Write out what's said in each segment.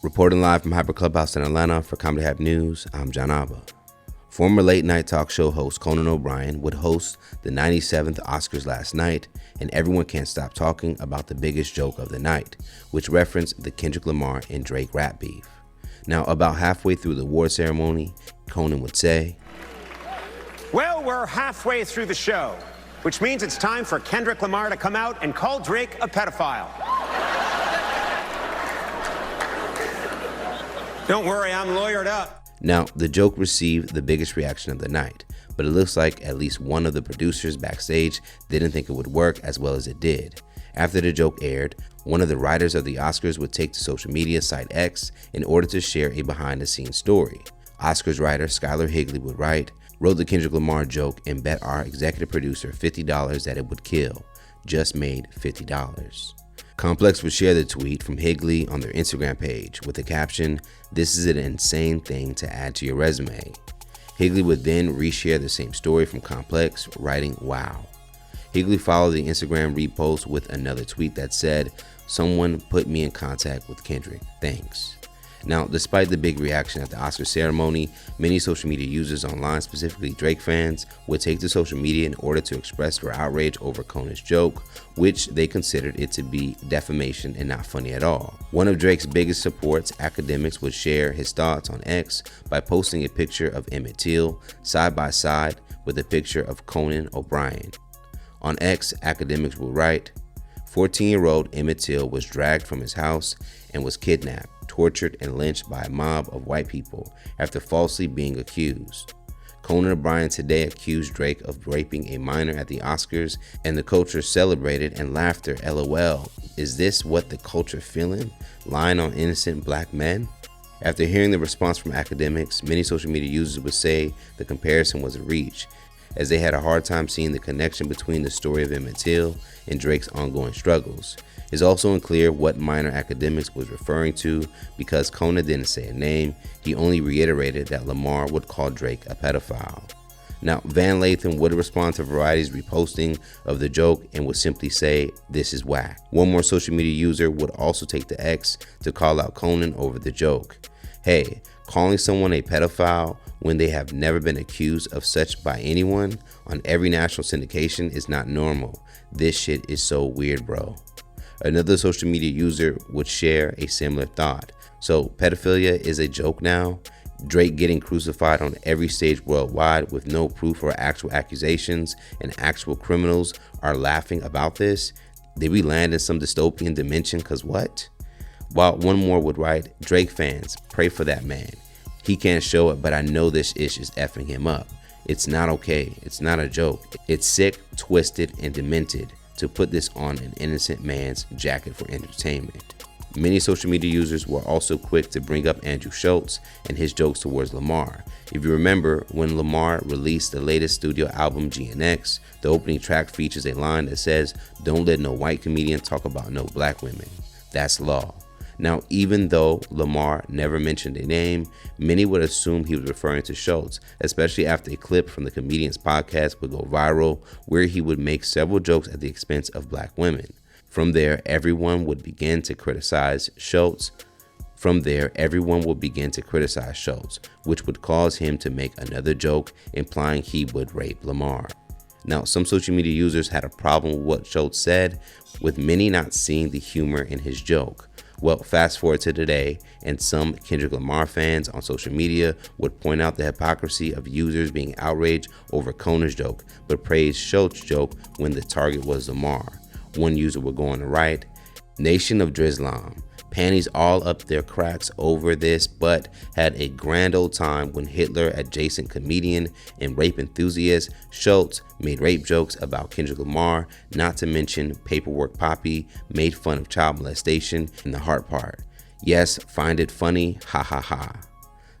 Reporting live from Hyper Clubhouse in Atlanta for Comedy Hype News, I'm John Abba. Former late-night talk show host Conan O'Brien would host the 97th Oscars last night, and everyone can't stop talking about the biggest joke of the night, which referenced the Kendrick Lamar and Drake rap beef. Now, about halfway through the award ceremony, Conan would say, "Well, we're halfway through the show, which means it's time for Kendrick Lamar to come out and call Drake a pedophile. Don't worry, I'm lawyered up." Now, the joke received the biggest reaction of the night, but it looks like at least one of the producers backstage didn't think it would work as well as it did. After the joke aired, one of the writers of the Oscars would take to social media site X in order to share a behind-the-scenes story. Oscars writer Skylar Higley would write, "Wrote the Kendrick Lamar joke and bet our executive producer $50 that it would kill. Just made $50. Complex would share the tweet from Higley on their Instagram page with the caption, "This is an insane thing to add to your resume." Higley would then reshare the same story from Complex, writing, "Wow." Higley followed the Instagram repost with another tweet that said, "Someone put me in contact with Kendrick. Thanks." Now, despite the big reaction at the Oscar ceremony, many social media users online, specifically Drake fans, would take to social media in order to express their outrage over Conan's joke, which they considered it to be defamation and not funny at all. One of Drake's biggest supports, Academics, would share his thoughts on X by posting a picture of Emmett Till side by side with a picture of Conan O'Brien. On X, Academics would write, 14-year-old Emmett Till was dragged from his house and was kidnapped, tortured, and lynched by a mob of white people after falsely being accused. Conan O'Brien today accused Drake of raping a minor at the Oscars, and the culture celebrated and laughter. LOL. Is this what the culture feeling? Lying on innocent black men? After hearing the response from Academics, many social media users would say the comparison was a reach, as they had a hard time seeing the connection between the story of Emmett Till and Drake's ongoing struggles. It's also unclear what minor Academics was referring to because Conan didn't say a name. He only reiterated that Lamar would call Drake a pedophile. Now, Van Lathan would respond to Variety's reposting of the joke and would simply say, "This is whack." One more social media user would also take to X to call out Conan over the joke. "Hey, calling someone a pedophile when they have never been accused of such by anyone on every national syndication is not normal. This shit is so weird, bro." Another social media user would share a similar thought. So pedophilia is a joke now? Drake getting crucified on every stage worldwide with no proof or actual accusations, and actual criminals are laughing about this? Did we land in some dystopian dimension? Cause what? While one more would write, "Drake fans, pray for that man. He can't show it, but I know this ish is effing him up. It's not okay. It's not a joke. It's sick, twisted, and demented to put this on an innocent man's jacket for entertainment." Many social media users were also quick to bring up Andrew Schultz and his jokes towards Lamar. If you remember, when Lamar released the latest studio album GNX, the opening track features a line that says, "Don't let no white comedian talk about no black women. That's law." Now, even though Lamar never mentioned a name, many would assume he was referring to Schultz, especially after a clip from the comedian's podcast would go viral where he would make several jokes at the expense of black women. From there, everyone would begin to criticize Schultz, which would cause him to make another joke implying he would rape Lamar. Now, some social media users had a problem with what Schultz said, with many not seeing the humor in his joke. Well, fast forward to today, and some Kendrick Lamar fans on social media would point out the hypocrisy of users being outraged over Conan's joke, but praised Schultz's joke when the target was Lamar. One user would go on to write, "Nation of Drizlam, panties all up their cracks over this, but had a grand old time when Hitler adjacent comedian and rape enthusiast Schultz made rape jokes about Kendrick Lamar, not to mention Paperwork Poppy made fun of child molestation in the heart part. Yes, find it funny, ha ha ha."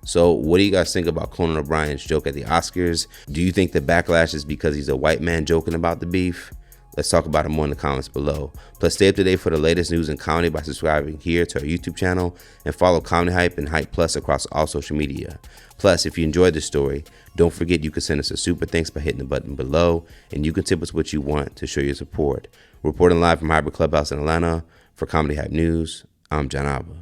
So what do you guys think about Conan O'Brien's joke at the Oscars? Do you think the backlash is because he's a white man joking about the beef? Let's talk about it more in the comments below. Plus, stay up to date for the latest news and comedy by subscribing here to our YouTube channel and follow Comedy Hype and Hype Plus across all social media. Plus, if you enjoyed this story, don't forget you can send us a super thanks by hitting the button below, and you can tip us what you want to show your support. Reporting live from Hyper Clubhouse in Atlanta for Comedy Hype News, I'm John Abba.